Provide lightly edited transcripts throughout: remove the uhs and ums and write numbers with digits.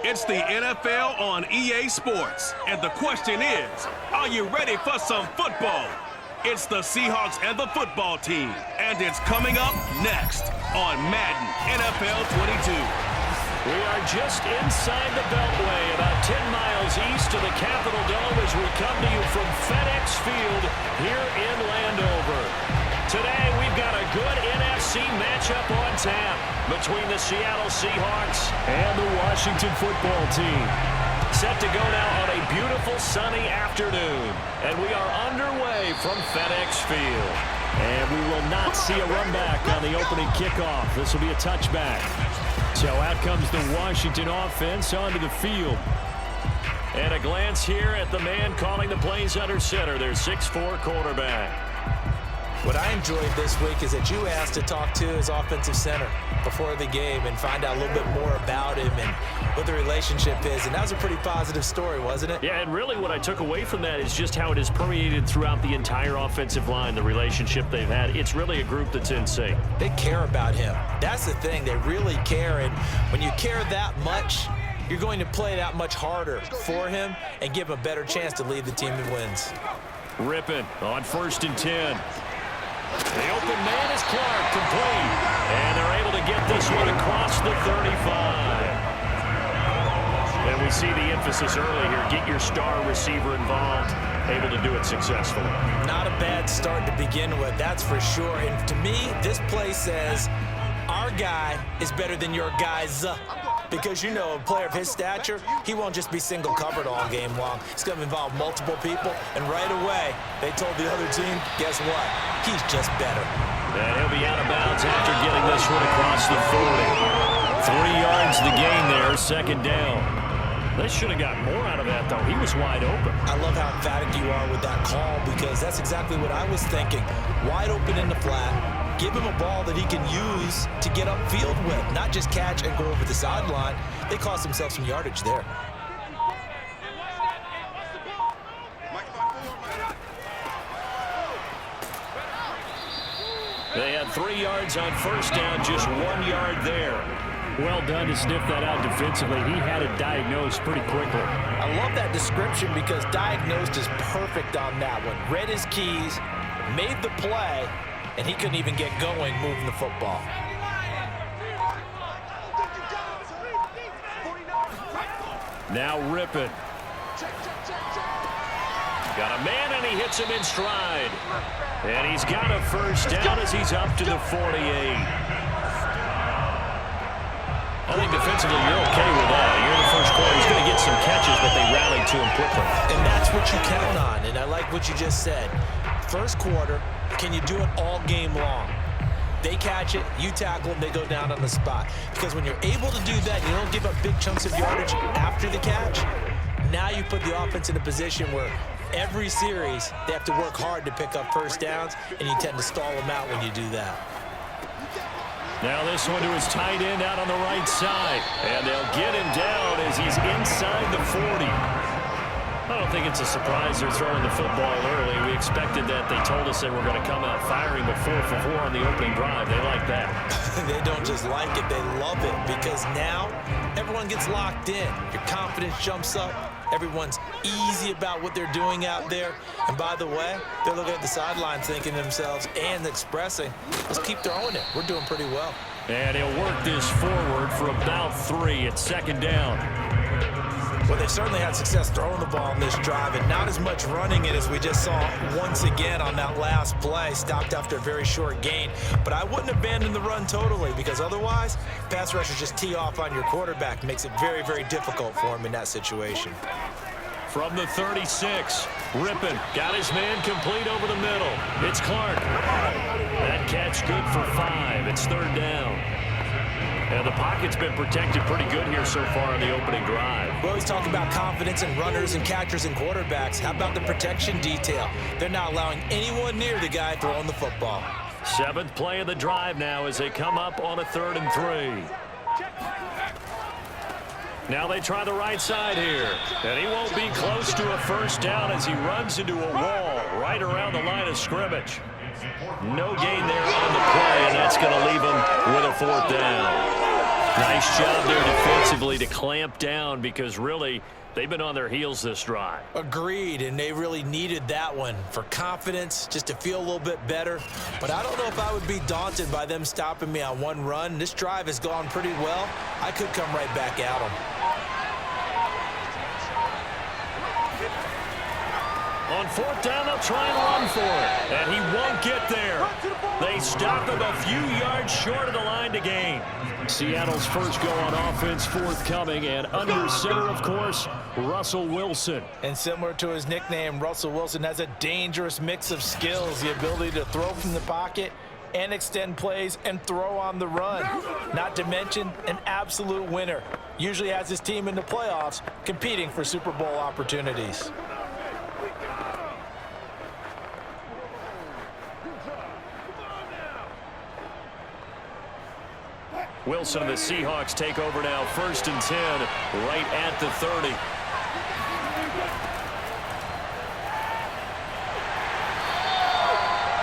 It's the NFL on EA Sports, and the question is, are you ready for some football? It's the Seahawks and the football team, and it's coming up next on Madden NFL 22. We are just inside the Beltway, about 10 miles east of the Capitol Dome as we come to you from FedEx Field here in Landover. Today, we've got a good NFC matchup on tap between the Seattle Seahawks and the Washington football team. Set to go now on a beautiful sunny afternoon, and we are underway from FedEx Field. And we will not see a run back on the opening kickoff. This will be a touchback. So out comes the Washington offense onto the field. And a glance here at the man calling the plays under center, their 6'4" quarterback. What I enjoyed this week is that you asked to talk to his offensive center before the game and find out a little bit more about him and what the relationship is. And that was a pretty positive story, wasn't it? Yeah, and really what I took away from that is just how it has permeated throughout the entire offensive line, the relationship they've had. It's really a group that's in sync. They care about him. That's the thing. They really care. And when you care that much, you're going to play that much harder for him and give him a better chance to lead the team in wins. Rypien on 1st and 10. The open man is Clark, complete. And they're able to get this one across the 35. And we see the emphasis early here. Get your star receiver involved. Able to do it successfully. Not a bad start to begin with, that's for sure. And to me, this play says our guy is better than your guy's. Because, you know, a player of his stature, he won't just be single covered all game long. It's going to involve multiple people. And right away, they told the other team, guess what? He's just better. And he'll be out of bounds after getting this one across the 40. 3 yards the gain there, 2nd down. They should have got more out of that, though. He was wide open. I love how emphatic you are with that call because that's exactly what I was thinking. Wide open in the flat. Give him a ball that he can use to get upfield with, not just catch and go over the sideline. They cost themselves some yardage there. They had 3 yards on 1st down, just 1 yard there. Well done to sniff that out defensively. He had it diagnosed pretty quickly. I love that description because diagnosed is perfect on that one. Read his keys, made the play, and he couldn't even get going moving the football. Now Rypien. Got a man, and he hits him in stride. And he's got a 1st down as he's up to the 48. I think defensively you're okay with that. You're in the 1st quarter. He's going to get some catches, but they rallied to him quickly. And that's what you count on, and I like what you just said. 1st quarter, can you do it all game long? They catch it, you tackle them, they go down on the spot. Because when you're able to do that, you don't give up big chunks of yardage after the catch. Now you put the offense in a position where every series they have to work hard to pick up 1st downs, and you tend to stall them out when you do that. Now this one to his tight end out on the right side. And they'll get him down as he's inside the 40. I don't think it's a surprise they're throwing the football early. We expected that. They told us they were going to come out firing, but 4 for 4 on the opening drive. They like that. They don't just like it, they love it, because now everyone gets locked in. Your confidence jumps up. Everyone's easy about what they're doing out there. And by the way, they're looking at the sideline thinking to themselves and expressing, let's keep throwing it. We're doing pretty well. And he'll work this forward for about 3 at 2nd down. Well, they've certainly had success throwing the ball in this drive, and not as much running it as we just saw once again on that last play. Stopped after a very short gain. But I wouldn't abandon the run totally, because otherwise, pass rushers just tee off on your quarterback. Makes it very, very difficult for him in that situation. From the 36, Rypien got his man complete over the middle. It's Clark. That catch good for 5. It's 3rd down. And the pocket's been protected pretty good here so far in the opening drive. We always talk about confidence in runners and catchers and quarterbacks. How about the protection detail? They're not allowing anyone near the guy throwing the football. 7th play of the drive now as they come up on a 3rd and 3. Now they try the right side here. And he won't be close to a 1st down as he runs into a wall right around the line of scrimmage. No gain there on the play, and that's going to leave him with a 4th down. Nice job there defensively to clamp down because really they've been on their heels this drive. Agreed, and they really needed that one for confidence, just to feel a little bit better. But I don't know if I would be daunted by them stopping me on one run. This drive has gone pretty well. I could come right back at them. On fourth down, they'll try and run for it, and he won't get there. They stop him a few yards short of the line to gain. Seattle's first go on offense forthcoming, and under center, of course, Russell Wilson. And similar to his nickname, Russell Wilson has a dangerous mix of skills, the ability to throw from the pocket and extend plays and throw on the run. Not to mention an absolute winner. Usually has his team in the playoffs competing for Super Bowl opportunities. Wilson and the Seahawks take over now, 1st and 10, right at the 30.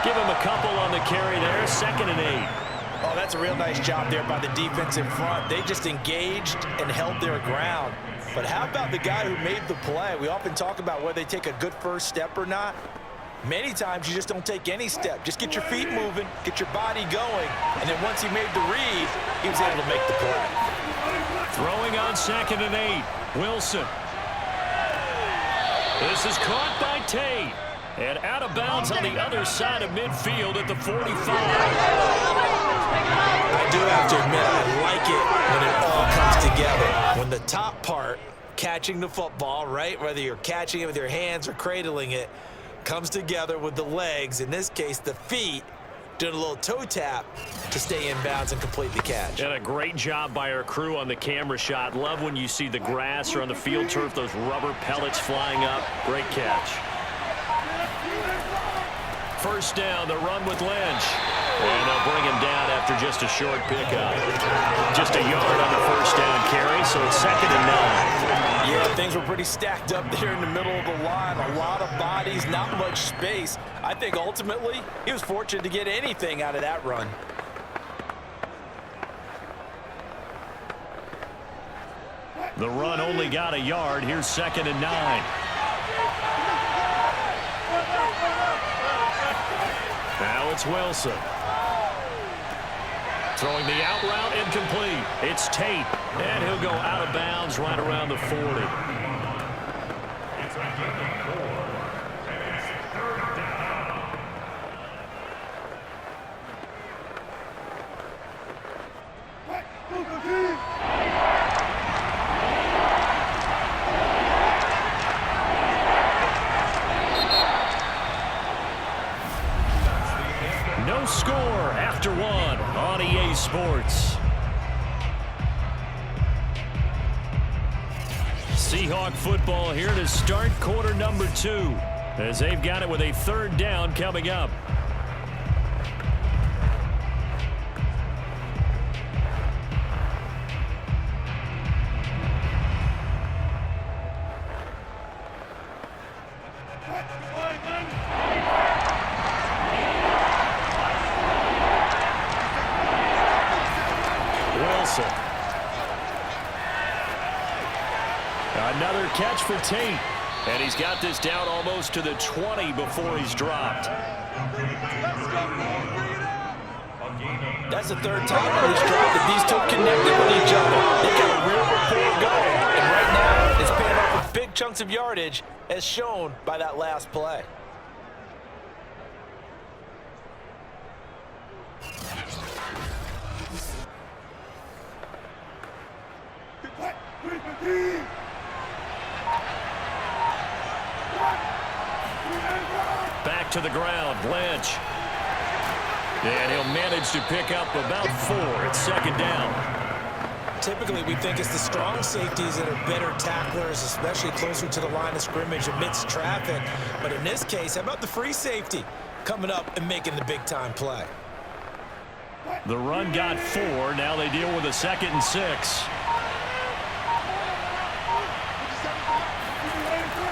Give him a couple on the carry there, 2nd and 8. Oh, that's a real nice job there by the defensive front. They just engaged and held their ground. But how about the guy who made the play? We often talk about whether they take a good first step or not. Many times you just don't take any step. Just get your feet moving, get your body going, and then once he made the read, he was able to make the play. Throwing on 2nd and 8, Wilson. This is caught by Tate. And out of bounds on the other side of midfield at the 45. I do have to admit, I like it when it all comes together. When the top part, catching the football, right, whether you're catching it with your hands or cradling it, comes together with the legs, in this case the feet, doing a little toe tap to stay in bounds and complete the catch. And a great job by our crew on the camera shot. Love when you see the grass or on the field turf, those rubber pellets flying up. Great catch. 1st down, the run with Lynch. And they'll bring him down after just a short pickup. Just a yard on the 1st down carry, so it's 2nd and 9. Yeah, things were pretty stacked up there in the middle of the line. A lot of bodies, not much space. I think ultimately he was fortunate to get anything out of that run. The run only got a yard. Here's 2nd and 9. Now it's Wilson. Throwing the out route incomplete. It's Tate. And he'll go out of bounds right around the 40. No score after 1 on EA Sports. Seahawk football here to start quarter number 2 as they've got it with a 3rd down coming up. Another catch for Tate. And he's got this down almost to the 20 before he's dropped. That's the 3rd time on this drive that these two connected with each other. They got a real rapport going. And right now, it's paying off with big chunks of yardage, as shown by that last play. Back to the ground, Lynch. And he'll manage to pick up about 4. It's 2nd down. Typically, we think it's the strong safeties that are better tacklers, especially closer to the line of scrimmage amidst traffic. But in this case, how about the free safety coming up and making the big-time play? The run got 4. Now they deal with a 2nd and 6.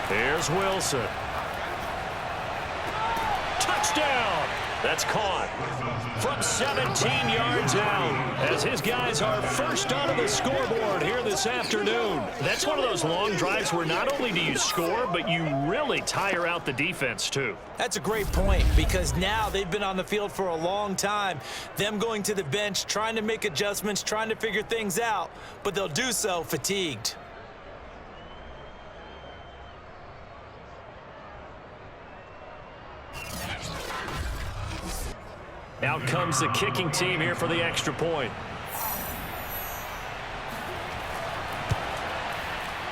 Here's Wilson. Touchdown! That's caught from 17 yards out as his guys are first onto the scoreboard here this afternoon. That's one of those long drives where not only do you score, but you really tire out the defense too. That's a great point because now they've been on the field for a long time. Them going to the bench, trying to make adjustments, trying to figure things out, but they'll do so fatigued. Out comes the kicking team here for the extra point.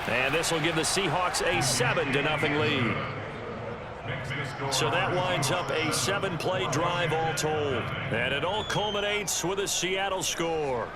And this will give the Seahawks a 7-0 lead. So that winds up a 7-play drive all told. And it all culminates with a Seattle score.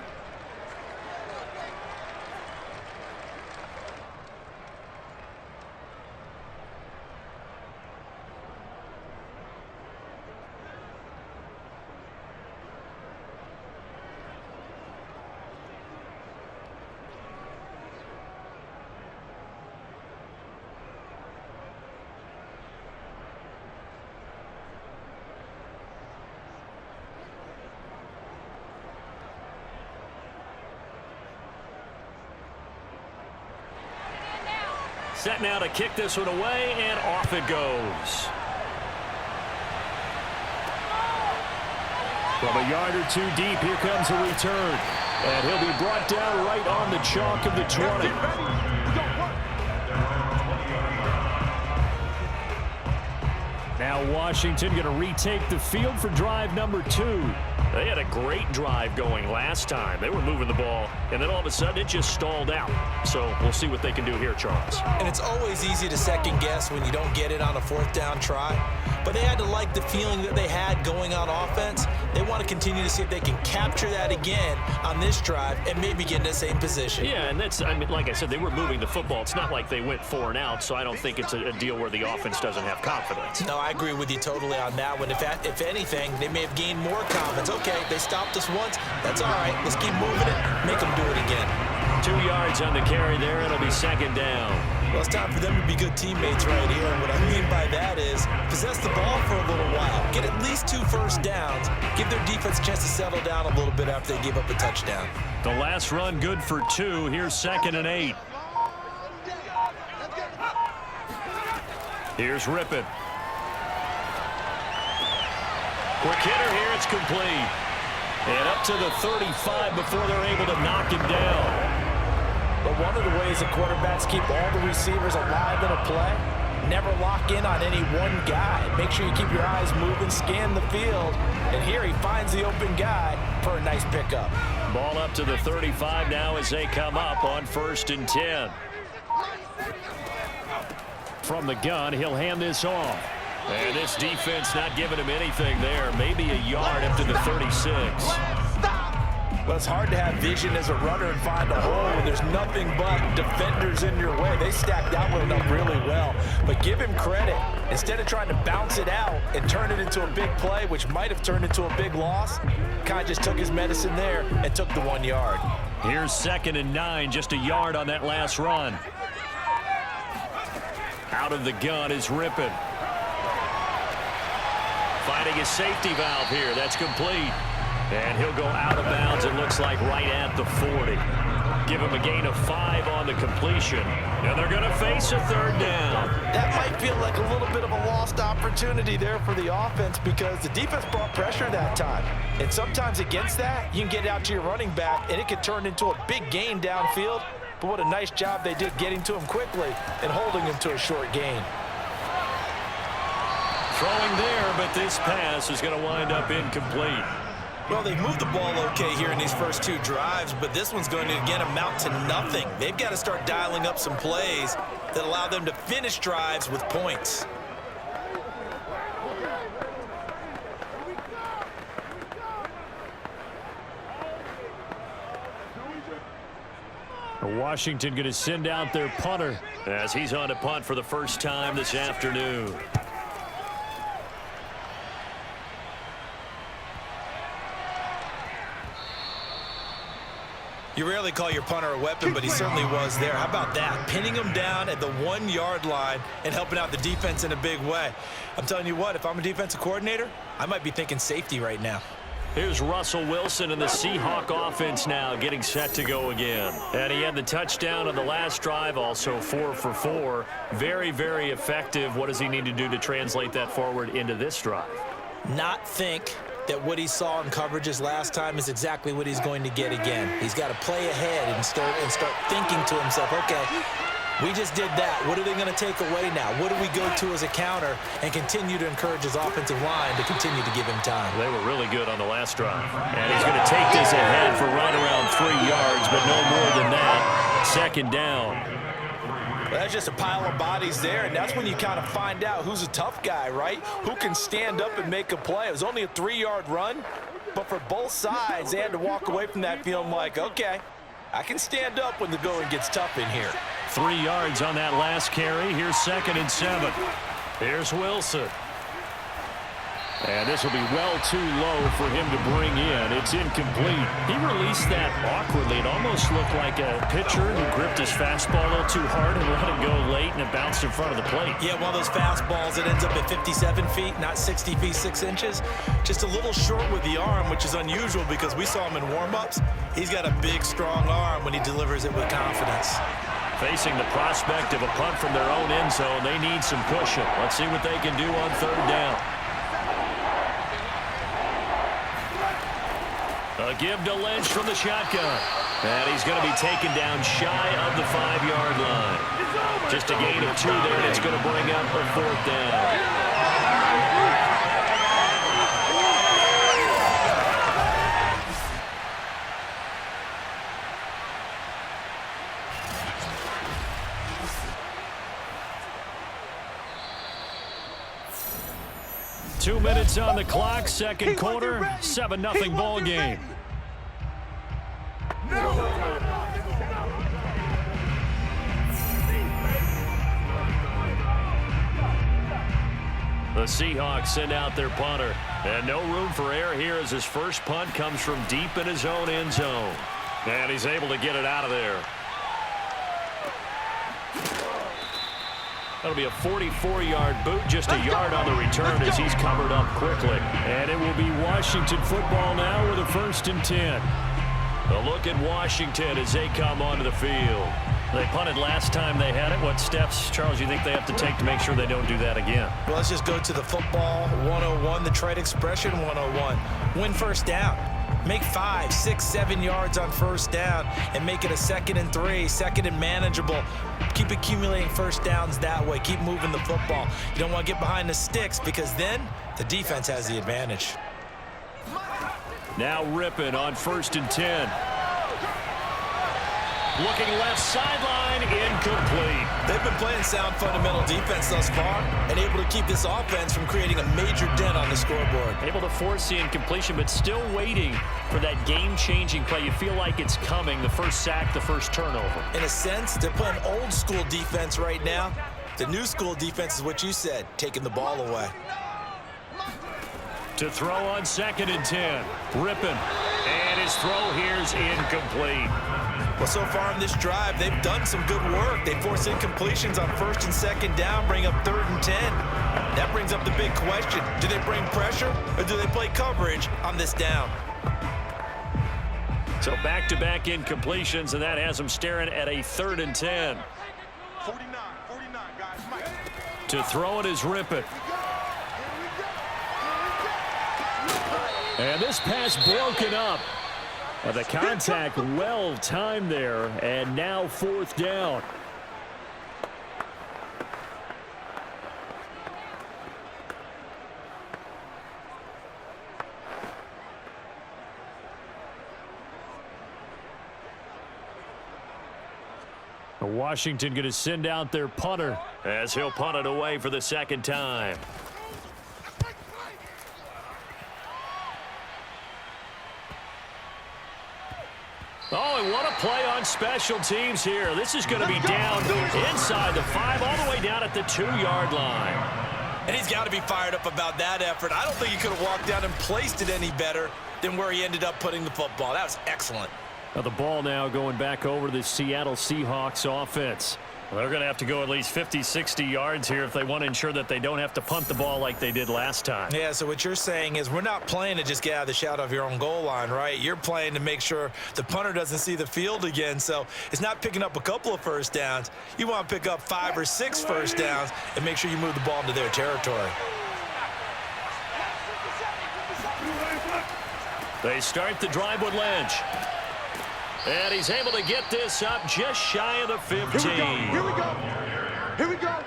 Set now to kick this one away, and off it goes. From a yard or two deep, here comes a return. And he'll be brought down right on the chalk of the 20. Now Washington going to retake the field for drive number 2. They had a great drive going last time. They were moving the ball, and then all of a sudden it just stalled out. So we'll see what they can do here, Charles. And it's always easy to second guess when you don't get it on a 4th down try. But they had to like the feeling that they had going on offense. They want to continue to see if they can capture that again on this drive and maybe get in the same position. Yeah, and that's, I mean, like I said, they were moving the football. It's not like they went 4 and out, so I don't think it's a deal where the offense doesn't have confidence. No, I agree with you totally on that one. If anything, they may have gained more confidence. Okay, they stopped us once. That's all right. Let's keep moving it. Make them do it again. 2 yards on the carry there. It'll be 2nd down. Well, it's time for them to be good teammates right here. And what I mean by that is possess the ball for a little while. Get at least 2 first downs. Give their defense a chance to settle down a little bit after they give up a touchdown. The last run good for 2. Here's 2nd and 8. Here's Rypien. Quick hitter here. It's complete. And up to the 35 before they're able to knock him down. But one of the ways that quarterbacks keep all the receivers alive in a play, never lock in on any one guy. Make sure you keep your eyes moving, scan the field. And here he finds the open guy for a nice pickup. Ball up to the 35 now as they come up on 1st and 10. From the gun, he'll hand this off. And this defense not giving him anything there. Maybe a yard up to the 36. Well, it's hard to have vision as a runner and find a hole when there's nothing but defenders in your way. They stacked that one up really well. But give him credit. Instead of trying to bounce it out and turn it into a big play, which might have turned into a big loss, Kai just took his medicine there and took the 1 yard. Here's 2nd and 9, just a yard on that last run. Out of the gun is Rypien. Finding a safety valve here. That's complete. And he'll go out of bounds, it looks like, right at the 40. Give him a gain of 5 on the completion. And they're going to face a 3rd down. That might feel like a little bit of a lost opportunity there for the offense because the defense brought pressure that time. And sometimes against that, you can get out to your running back, and it could turn into a big gain downfield. But what a nice job they did getting to him quickly and holding him to a short gain. Throwing there, but this pass is going to wind up incomplete. Well, they've moved the ball okay here in these first 2 drives, but this one's going to, again, amount to nothing. They've got to start dialing up some plays that allow them to finish drives with points. Washington going to send out their punter as he's on to punt for the first time this afternoon. You rarely call your punter a weapon, but he certainly was there. How about that? Pinning him down at the 1-yard line and helping out the defense in a big way. I'm telling you what, if I'm a defensive coordinator, I might be thinking safety right now. Here's Russell Wilson and the Seahawk offense now getting set to go again. And he had the touchdown on the last drive, also 4 for 4. Very, very effective. What does he need to do to translate that forward into this drive? Not think that what he saw in coverages last time is exactly what he's going to get again. He's got to play ahead and start thinking to himself, okay, we just did that. What are they going to take away now? What do we go to as a counter? And continue to encourage his offensive line to continue to give him time. They were really good on the last drive. And he's going to take this ahead for right around 3 yards, but no more than that. 2nd down. Well, that's just a pile of bodies there, and that's when you kind of find out who's a tough guy, right? Who can stand up and make a play. It was only a 3-yard run, but for both sides, they had to walk away from that feeling like, okay, I can stand up when the going gets tough in here. 3 yards on that last carry. Here's 2nd and 7. Here's Wilson. And this will be well too low for him to bring in. It's incomplete. He released that awkwardly. It almost looked like a pitcher who gripped his fastball a little too hard and let it go late, and it bounced in front of the plate. Yeah, one of those fastballs that ends up at 57 feet, not 60 feet, 6 inches. Just a little short with the arm, which is unusual because we saw him in warm-ups. He's got a big, strong arm when he delivers it with confidence. Facing the prospect of a punt from their own end zone, they need some cushion. Let's see what they can do on 3rd down. A give to Lynch from the shotgun. And he's going to be taken down shy of the 5-yard line. Just a gain of 2 there, and it's going to bring up a 4th down. Two minutes on the clock, 2nd quarter, 7-0 ball game. The Seahawks send out their punter. And no room for error here as his first punt comes from deep in his own end zone. And he's able to get it out of there. That'll be a 44-yard boot, just a yard on the return as he's covered up quickly. And it will be Washington football now with a 1st and 10. A look at Washington as they come onto the field. They punted last time they had it. What steps, Charles, you think they have to take to make sure they don't do that again? Well, let's just go to the football 101, the trade expression 101. Win 1st down. Make 5, 6, 7 yards on 1st down and make it a 2nd and 3, 2nd and manageable. Keep accumulating 1st downs that way. Keep moving the football. You don't want to get behind the sticks because then the defense has the advantage. Now Rypien on 1st and 10. Looking left sideline, incomplete. They've been playing sound fundamental defense thus far and able to keep this offense from creating a major dent on the scoreboard. Able to force the incompletion, but still waiting for that game-changing play. You feel like it's coming, the first sack, the first turnover. In a sense, they're playing old school defense right now. The new school defense is what you said, taking the ball away. To throw on 2nd and 10, Rypien. And his throw here's incomplete. Well, so far in this drive, they've done some good work. They force incompletions on 1st and 2nd down, bring up 3rd and 10. That brings up the big question. Do they bring pressure or do they play coverage on this down? So back-to-back incompletions, and that has them staring at a 3rd and 10. 49, guys. Mike. To throw it is Rypien. And this pass broken up. The contact well timed there, and now 4th down. Washington going to send out their punter as he'll punt it away for the 2nd time. Oh, and what a play on special teams here. This is going to be down inside the 5, all the way down at the 2-yard line. And he's got to be fired up about that effort. I don't think he could have walked down and placed it any better than where he ended up putting the football. That was excellent. Now the ball now going back over to the Seattle Seahawks offense. Well, they're going to have to go at least 50, 60 yards here if they want to ensure that they don't have to punt the ball like they did last time. Yeah, so what you're saying is we're not playing to just get out of the shadow of your own goal line, right? You're playing to make sure the punter doesn't see the field again. So it's not picking up a couple of first downs. You want to pick up 5 or 6 first downs and make sure you move the ball into their territory. They start the drive with Lynch. And he's able to get this up just shy of the 15. Here we go. Here we go.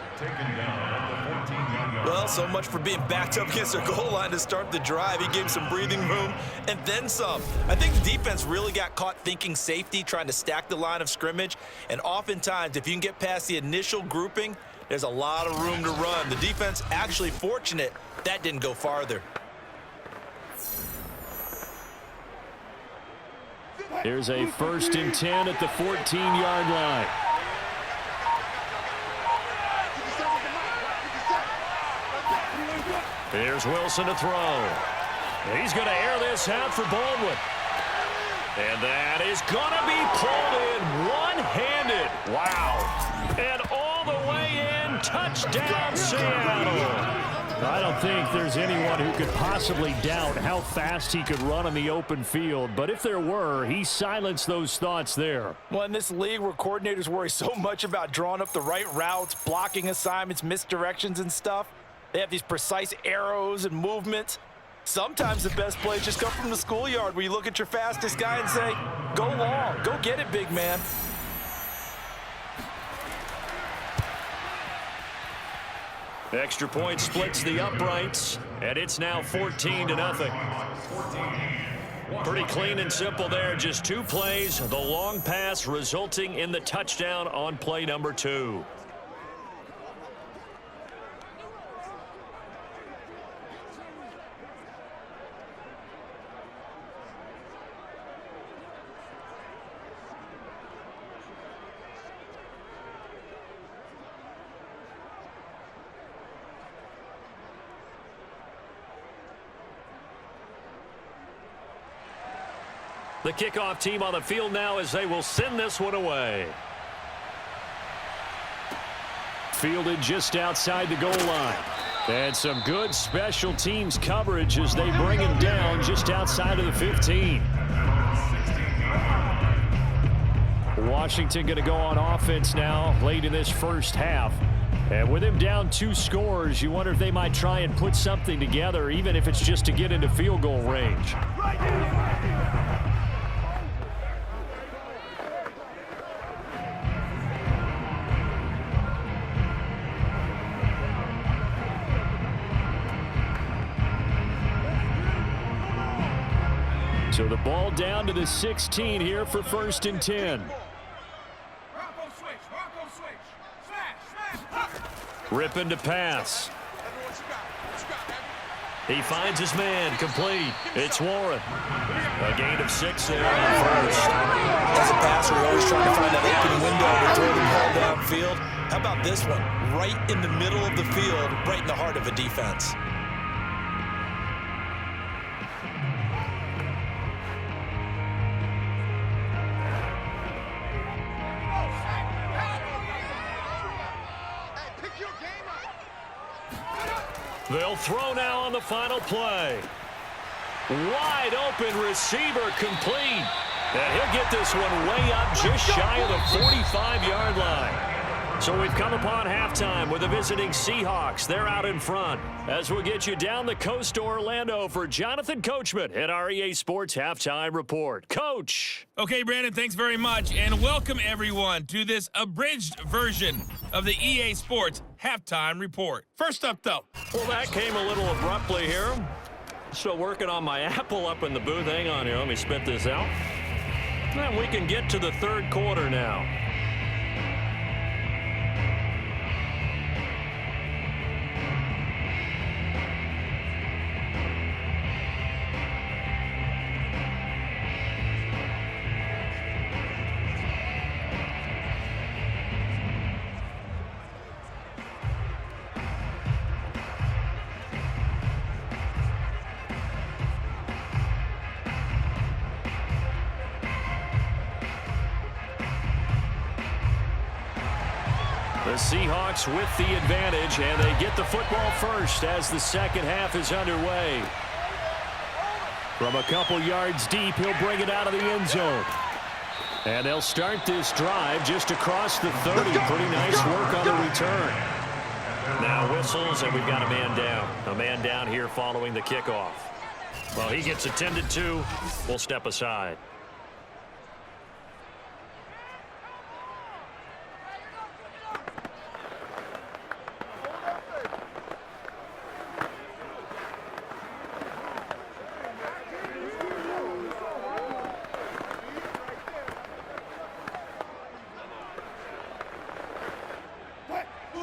Well, so much for being backed up against their goal line to start the drive. He gave him some breathing room and then some. I think the defense really got caught thinking safety, trying to stack the line of scrimmage. And oftentimes, if you can get past the initial grouping, there's a lot of room to run. The defense actually fortunate that didn't go farther. Here's a 1st and 10 at the 14-yard line. Here's Wilson to throw. He's going to air this out for Baldwin. And that is going to be pulled in one-handed. Wow. And all the way in, touchdown Seattle. I don't think there's anyone who could possibly doubt how fast he could run on the open field. But if there were, he silenced those thoughts there. Well, in this league where coordinators worry so much about drawing up the right routes, blocking assignments, misdirections and stuff, they have these precise arrows and movements. Sometimes the best plays just come from the schoolyard where you look at your fastest guy and say, go long, go get it, big man. Extra point splits the uprights, and it's now 14-0. Pretty clean and simple there. Just 2 plays, the long pass resulting in the touchdown on play number 2. The kickoff team on the field now as they will send this one away. Fielded just outside the goal line. And some good special teams coverage as they bring him down just outside of the 15. Washington going to go on offense now late in this first half. And with him down 2 scores, you wonder if they might try and put something together, even if it's just to get into field goal range. So the ball down to the 16 here for 1st and 10. Rypien to pass. He finds his man, complete. It's Warren. A gain of 6 there on 1st. As a passer, you're always trying to find that open window to throw the ball downfield. How about this one? Right in the middle of the field, right in the heart of a defense. They'll throw now on the final play. Wide open receiver complete. And he'll get this one way up just shy of the 45-yard line. So we've come upon halftime with the visiting Seahawks. They're out in front. As we'll get you down the coast to Orlando for Jonathan Coachman at our EA Sports Halftime Report. Coach. Okay, Brandon, thanks very much. And welcome, everyone, to this abridged version of the EA Sports Halftime Report. First up, though. Well, that came a little abruptly here. Still working on my Apple up in the booth. Hang on here. Let me spit this out. And we can get to the 3rd quarter now. The Seahawks with the advantage, and they get the football first as the second half is underway. From a couple yards deep, he'll bring it out of the end zone. And they'll start this drive just across the 30. Pretty nice work on the return. Now whistles, and we've got a man down. A man down here following the kickoff. Well, he gets attended to. We'll step aside.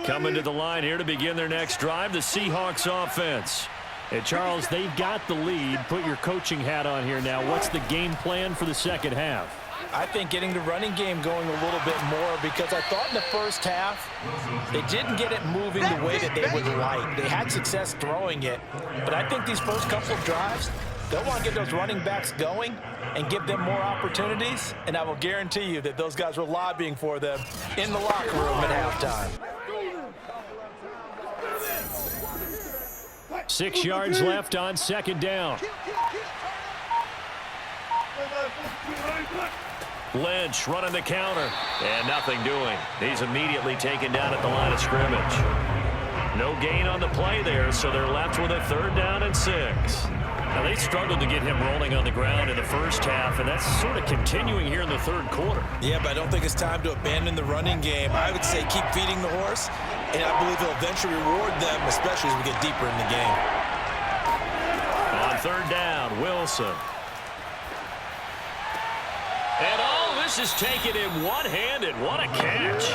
Coming to the line here to begin their next drive, the Seahawks offense. And Charles, they've got the lead. Put your coaching hat on here now. What's the game plan for the second half? I think getting the running game going a little bit more, because I thought in the first half they didn't get it moving the way that they would like. They had success throwing it, but I think these first couple of drives, they'll want to get those running backs going and give them more opportunities, and I will guarantee you that those guys were lobbying for them in the locker room at halftime. 6 yards left on second down. Lynch running the counter, and nothing doing. He's immediately taken down at the line of scrimmage. No gain on the play there, so they're left with a 3rd down and 6. Now, they struggled to get him rolling on the ground in the first half, and that's sort of continuing here in the third quarter. Yeah, but I don't think it's time to abandon the running game. I would say keep feeding the horse, and I believe he'll eventually reward them, especially as we get deeper in the game. On 3rd down, Wilson. And all this is taken in one-handed. What a catch.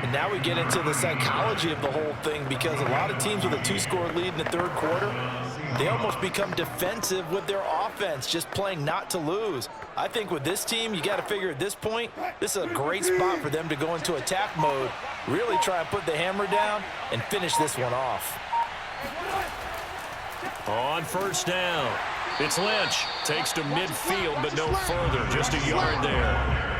And now we get into the psychology of the whole thing, because a lot of teams with a 2-score lead in the third quarter, they almost become defensive with their offense, just playing not to lose. I think with this team, you got to figure at this point, this is a great spot for them to go into attack mode, really try and put the hammer down and finish this one off. On 1st down, it's Lynch. Takes to midfield, but no further, just a yard there.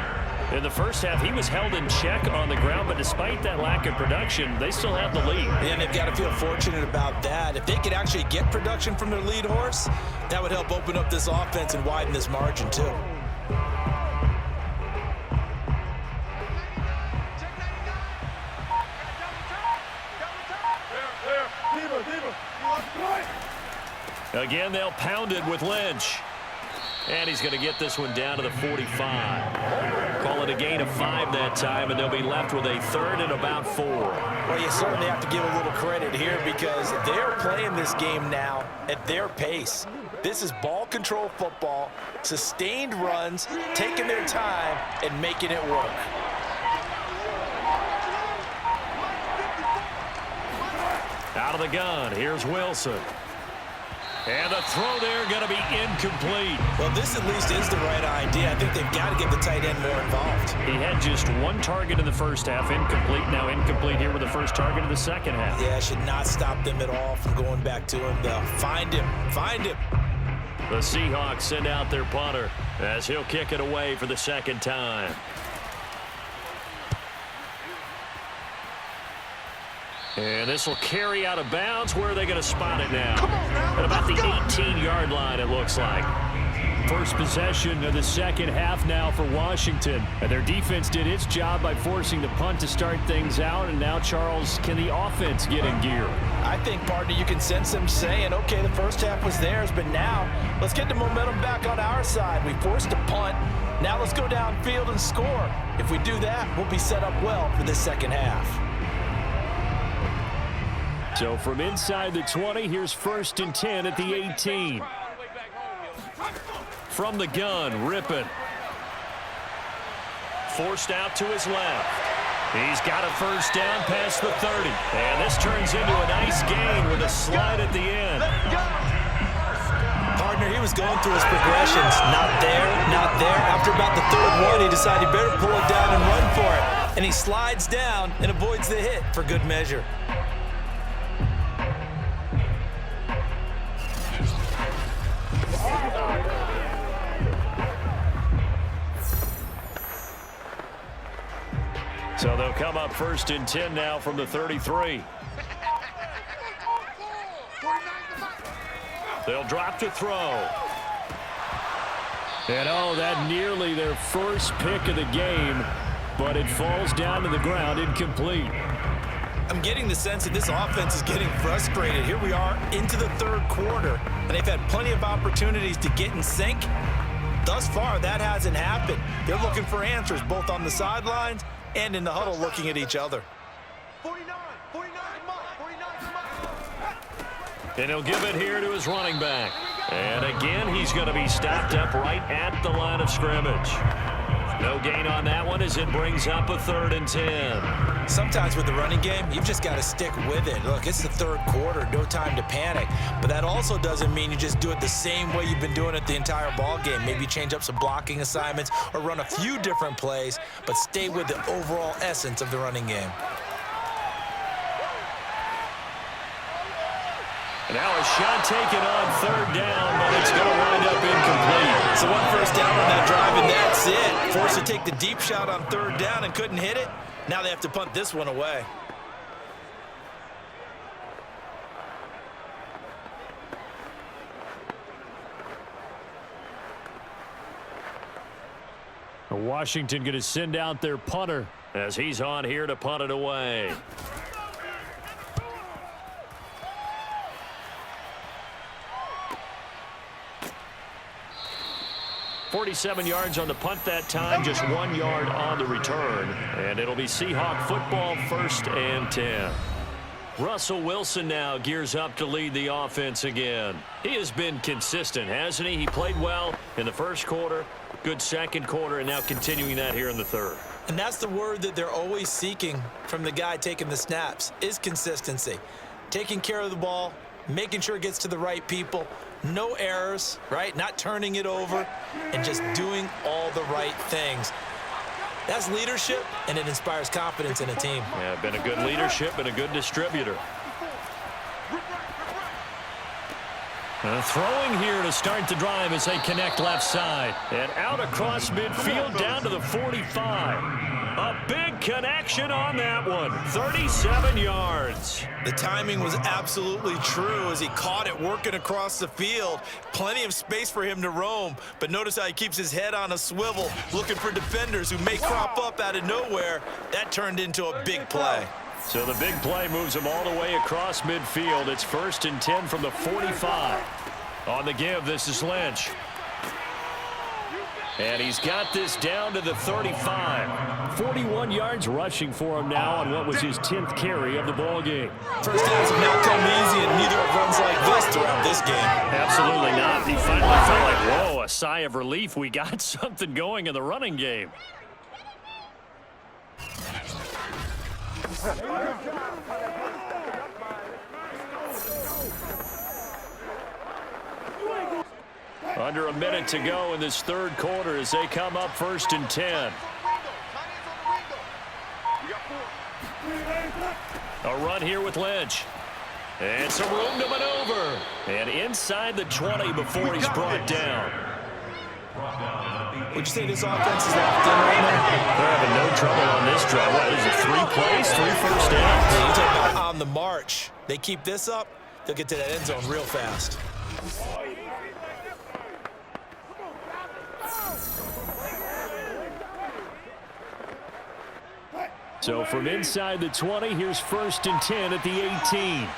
In the first half, he was held in check on the ground, but despite that lack of production, they still have the lead. And they've got to feel fortunate about that. If they could actually get production from their lead horse, that would help open up this offense and widen this margin too. Again, they'll pound it with Lynch. And he's going to get this one down to the 45. Call it a gain of 5 that time, and they'll be left with a 3rd and about 4. Well, you certainly have to give a little credit here, because they're playing this game now at their pace. This is ball control football, sustained runs, taking their time and making it work. Out of the gun, here's Wilson. And the throw there going to be incomplete. Well, this at least is the right idea. I think they've got to get the tight end more involved. He had just 1 target in the first half, incomplete. Now incomplete here with the first target of the second half. Yeah, should not stop them at all from going back to him. They'll find him. The Seahawks send out their punter as he'll kick it away for the second time. And this will carry out of bounds. Where are they going to spot it now? At about the 18-yard line, it looks like. First possession of the second half now for Washington. And their defense did its job by forcing the punt to start things out. And now, Charles, can the offense get in gear? I think, partner, you can sense them saying, okay, the first half was theirs, but now let's get the momentum back on our side. We forced a punt. Now let's go downfield and score. If we do that, we'll be set up well for this second half. So from inside the 20, here's 1st and 10 at the 18. From the gun, Rypien. Forced out to his left. He's got a 1st down past the 30. And this turns into a nice gain with a slide at the end. Partner, he was going through his progressions. Not there, not there. After about the 3rd one, he decided he better pull it down and run for it. And he slides down and avoids the hit for good measure. So they'll come up 1st and 10 now from the 33. They'll drop to throw. And that nearly their first pick of the game, but it falls down to the ground incomplete. I'm getting the sense that this offense is getting frustrated. Here we are into the 3rd quarter, and they've had plenty of opportunities to get in sync. Thus far, that hasn't happened. They're looking for answers both on the sidelines and in the huddle looking at each other. 49, come on. And he'll give it here to his running back. And again, he's going to be stopped up right at the line of scrimmage. No gain on that one as it brings up a 3rd and 10. Sometimes with the running game, you've just got to stick with it. Look, it's the 3rd quarter, no time to panic. But that also doesn't mean you just do it the same way you've been doing it the entire ball game. Maybe change up some blocking assignments or run a few different plays, but stay with the overall essence of the running game. Now a shot taken on 3rd down, but it's going to wind up incomplete. So 1 first down on that drive, and that's it. Forced to take the deep shot on 3rd down and couldn't hit it. Now they have to punt this one away. Washington going to send out their punter as he's on here to punt it away. .47 yards on the punt that time, just 1 yard on the return. And it'll be Seahawk football 1st and 10. Russell Wilson now gears up to lead the offense again. He has been consistent, hasn't he? He played well in the 1st quarter, good 2nd quarter, and now continuing that here in the 3rd. And that's the word that they're always seeking from the guy taking the snaps, is consistency. Taking care of the ball, making sure it gets to the right people, no errors, right? Not turning it over, and just doing all the right things. That's leadership, and it inspires confidence in a team. Yeah, been a good leadership and a good distributor. Throwing here to start the drive as they connect left side. And out across midfield down to the 45. A big connection on that one. 37 yards. The timing was absolutely true as he caught it working across the field. Plenty of space for him to roam, but notice how he keeps his head on a swivel, looking for defenders who may crop up out of nowhere. That turned into a big play. So the big play moves him all the way across midfield. It's 1st and 10 from the 45. On the give, this is Lynch. And he's got this down to the 35. 41 yards rushing for him now on what was his 10th carry of the ball game. First downs have not come easy, and neither have runs like this throughout this game. Absolutely not. He finally felt like, whoa, a sigh of relief. We got something going in the running game. Under a minute to go in this 3rd quarter as they come up 1st and 10. A run here with Lynch. And some room to maneuver. And inside the 20 before he's brought down. Would you say this offense is locked in right now? They're having no trouble on this drive. What is it, 3 plays, 3 first downs? Yeah, you talk about on the march. They keep this up, they'll get to that end zone real fast. So from inside the 20, here's 1st and 10 at the 18.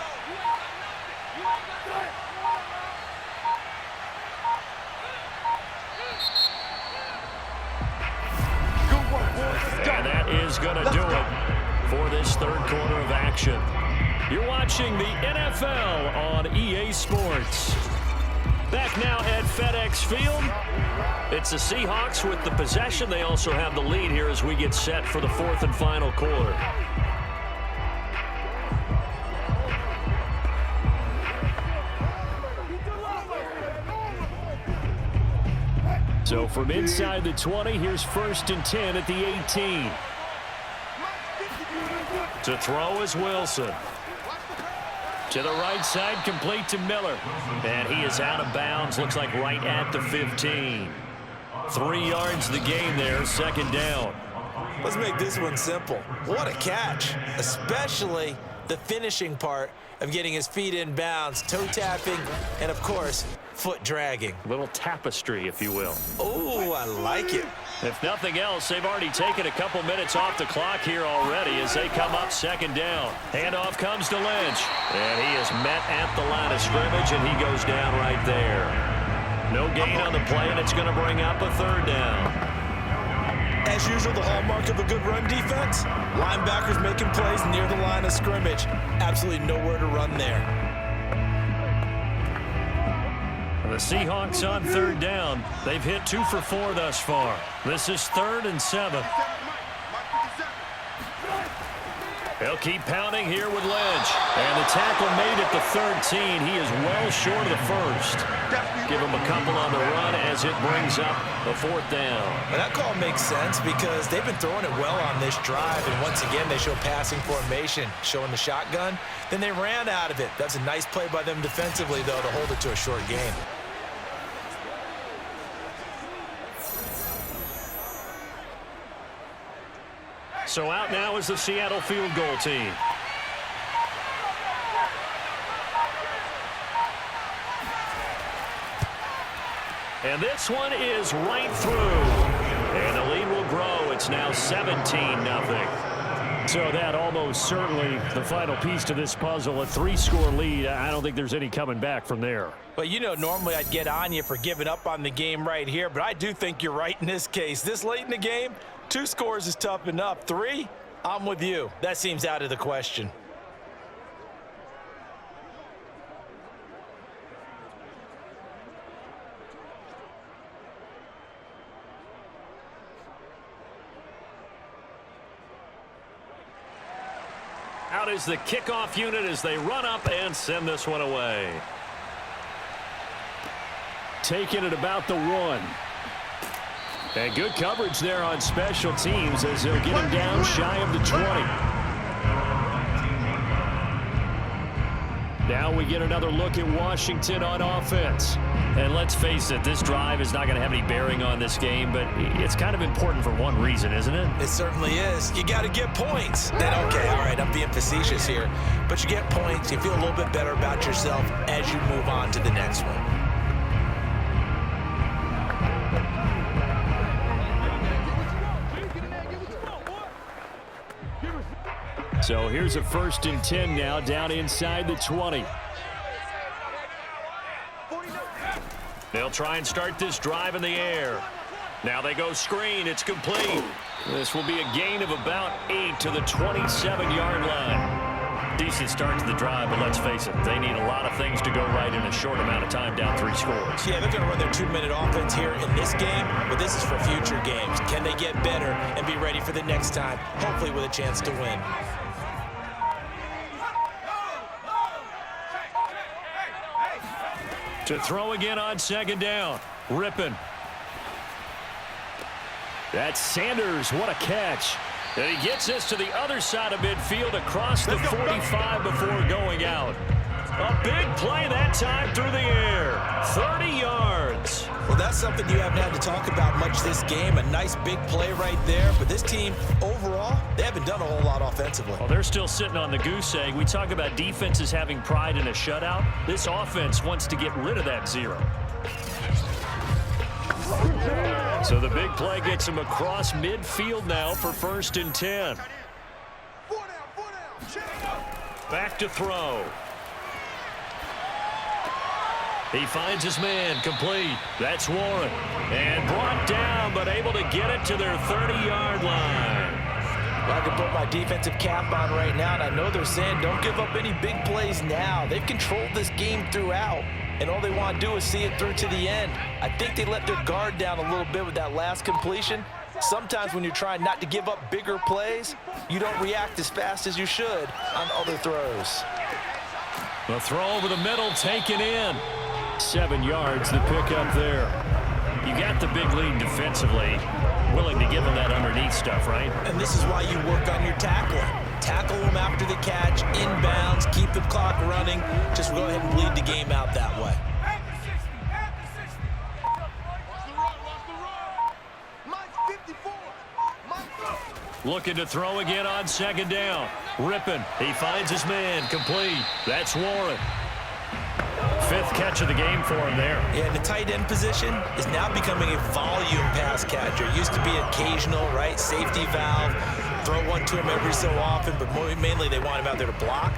And that is going to do it for this 3rd quarter of action. You're watching the NFL on EA Sports. Back now at FedEx Field. It's the Seahawks with the possession. They also have the lead here as we get set for the 4th and final quarter. So from inside the 20, here's 1st and 10 at the 18. To throw is Wilson. To the right side, complete to Miller. And he is out of bounds, looks like right at the 15. 3 yards the gain there, 2nd down. Let's make this one simple. What a catch, especially the finishing part of getting his feet in bounds, toe tapping, and of course, foot dragging. A little tapestry, if you will. Oh, I like it. If nothing else, they've already taken a couple minutes off the clock here already as they come up second down. Handoff comes to Lynch, and he is met at the line of scrimmage, and he goes down right there. No gain on the play, and it's going to bring up a third down. As usual, the hallmark of a good run defense, linebackers making plays near the line of scrimmage. Absolutely nowhere to run there. The Seahawks on third down. They've hit 2 for 4 thus far. This is 3rd and 7. They'll keep pounding here with Lynch. And the tackle made at the 13. He is well short of the first. Give him a couple on the run as it brings up a 4th down. Well, that call makes sense because they've been throwing it well on this drive. And once again, they show passing formation, showing the shotgun. Then they ran out of it. That's a nice play by them defensively, though, to hold it to a short game. So out now is the Seattle field goal team. And this one is right through. And the lead will grow. It's now 17-0. So that almost certainly the final piece to this puzzle, a 3-score lead. I don't think there's any coming back from there. Well, you know, normally I'd get on you for giving up on the game right here, but I do think you're right in this case. This late in the game, 2 scores is tough enough. 3, I'm with you. That seems out of the question. Out is the kickoff unit as they run up and send this one away. Taking it about the 1. And good coverage there on special teams as they'll get him down shy of the 20. Now we get another look at Washington on offense. And let's face it, this drive is not going to have any bearing on this game, but it's kind of important for one reason, isn't it? It certainly is. You got to get points. Then, okay, all right, I'm being facetious here. But you get points, you feel a little bit better about yourself as you move on to the next one. So here's a 1st and 10 now down inside the 20. They'll try and start this drive in the air. Now they go screen. It's complete. This will be a gain of about 8 to the 27-yard line. Decent start to the drive, but let's face it, they need a lot of things to go right in a short amount of time, down 3 scores. Yeah, they're going to run their 2-minute offense here in this game, but this is for future games. Can they get better and be ready for the next time, hopefully with a chance to win? To throw again on 2nd down. Rypien. That's Sanders. What a catch. And he gets this to the other side of midfield across the 45 before going out. A big play that time through the air. 30 yards. Well, that's something you haven't had to talk about much this game. A nice big play right there. But this team, overall, they haven't done a whole lot offensively. Well, they're still sitting on the goose egg. We talk about defenses having pride in a shutout. This offense wants to get rid of that 0. So the big play gets him across midfield now for 1st and 10. Back to throw. He finds his man, complete. That's Warren. And brought down, but able to get it to their 30-yard line. Well, I can put my defensive cap on right now, and I know they're saying don't give up any big plays now. They've controlled this game throughout, and all they want to do is see it through to the end. I think they let their guard down a little bit with that last completion. Sometimes when you're trying not to give up bigger plays, you don't react as fast as you should on other throws. The throw over the middle taken in. 7 yards, the pickup there. You got the big lead defensively. Willing to give them that underneath stuff, right? And this is why you work on your tackling. Tackle them after the catch, inbounds, keep the clock running. Just go ahead and bleed the game out that way. Looking to throw again on second down. Rypien, he finds his man, complete. That's Warren. 5th catch of the game for him there. Yeah, and the tight end position is now becoming a volume pass catcher. It used to be occasional, right? Safety valve, throw one to him every so often, but mainly they want him out there to block.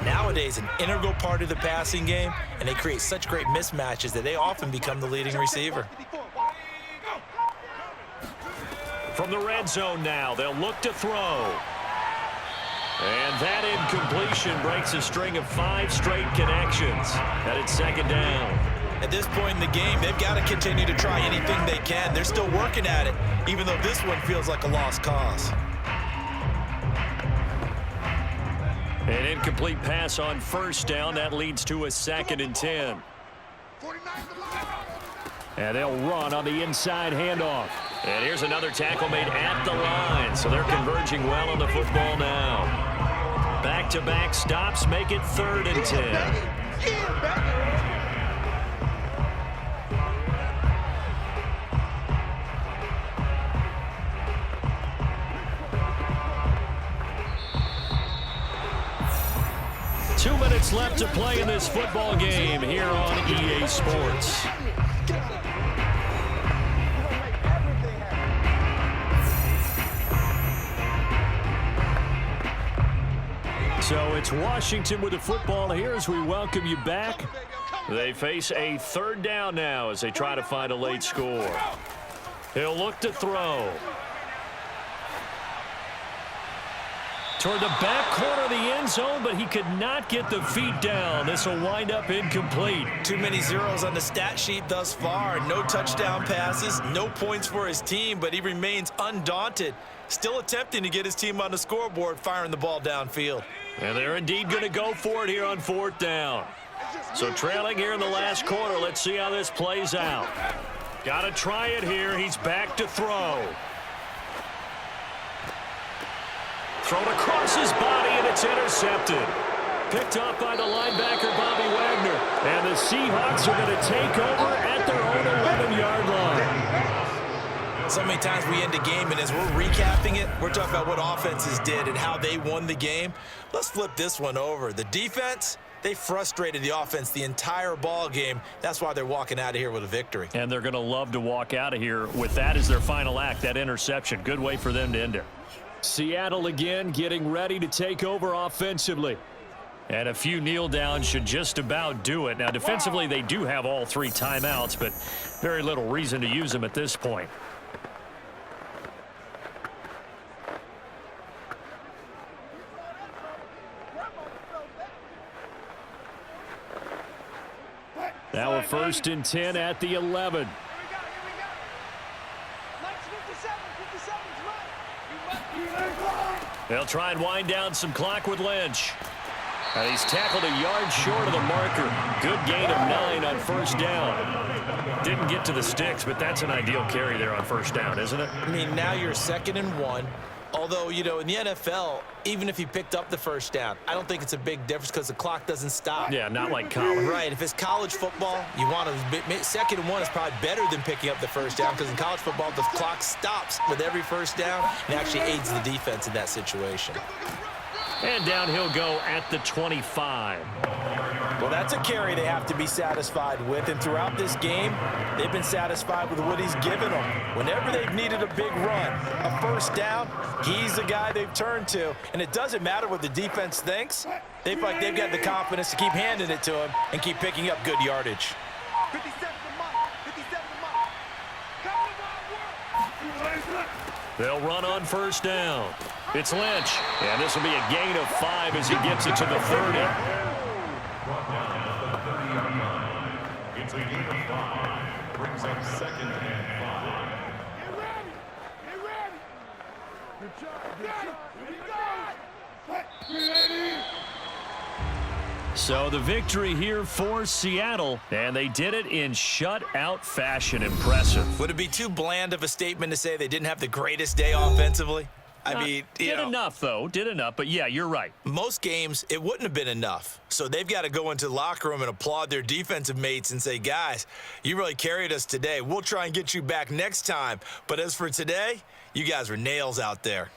Nowadays, an integral part of the passing game, and they create such great mismatches that they often become the leading receiver. From the red zone now, they'll look to throw. And that incompletion breaks a string of 5 straight connections. That is second down. At this point in the game, they've got to continue to try anything they can. They're still working at it, even though this one feels like a lost cause. An incomplete pass on first down. That leads to a 2nd and 10. And they'll run on the inside handoff. And here's another tackle made at the line. So they're converging well on the football now. Back-to-back stops make it 3rd and 10. Two minutes left to play in this football game here on EA Sports. So it's Washington with the football here as we welcome you back. They face a 3rd down now as they try to find a late score. He'll look to throw. Toward the back corner of the end zone, but he could not get the feet down. This will wind up incomplete. Too many zeros on the stat sheet thus far. No touchdown passes, no points for his team, but he remains undaunted. Still attempting to get his team on the scoreboard, firing the ball downfield. And they're indeed going to go for it here on 4th down. So trailing here in the last quarter, let's see how this plays out. Got to try it here. He's back to throw. Thrown across his body, and it's intercepted. Picked up by the linebacker, Bobby Wagner. And the Seahawks are going to take over at their own 11-yard line. So many times we end a game, and as we're recapping it, we're talking about what offenses did and how they won the game. Let's flip this one over. The defense, they frustrated the offense the entire ball game. That's why they're walking out of here with a victory. And they're going to love to walk out of here with that as their final act, that interception. Good way for them to end it. Seattle again getting ready to take over offensively. And a few kneel downs should just about do it. Now, defensively, they do have all 3 timeouts, but very little reason to use them at this point. Now a 1st and 10 at the 11. They'll try and wind down some clock with Lynch. He's tackled a yard short of the marker. Good gain of 9 on 1st down. Didn't get to the sticks, but that's an ideal carry there on 1st down, isn't it? I mean, now you're 2nd and 1. Although, you know, in the NFL, even if he picked up the 1st down, I don't think it's a big difference because the clock doesn't stop. Yeah, not like college. Right. If it's college football, you want to 2nd and 1 is probably better than picking up the 1st down because in college football, the clock stops with every 1st down and actually aids the defense in that situation. And down he'll go at the 25. Well, that's a carry they have to be satisfied with, and throughout this game, they've been satisfied with what he's given them. Whenever they've needed a big run, a 1st down, he's the guy they've turned to, and it doesn't matter what the defense thinks. They feel like they've got the confidence to keep handing it to him and keep picking up good yardage. 57 to Mike. 57 to Mike. They'll run on 1st down. It's Lynch, and this will be a gain of 5 as he gets it to the 30. It's a gain of 5. Brings up 2nd and 5. Get ready. Get ready. Good job. Good job. Here we go. Ready. So the victory here for Seattle, and they did it in shutout fashion. Impressive. Would it be too bland of a statement to say they didn't have the greatest day offensively? I mean, did enough, though. Did enough. But, yeah, you're right. Most games, it wouldn't have been enough. So they've got to go into the locker room and applaud their defensive mates and say, guys, you really carried us today. We'll try and get you back next time. But as for today, you guys were nails out there.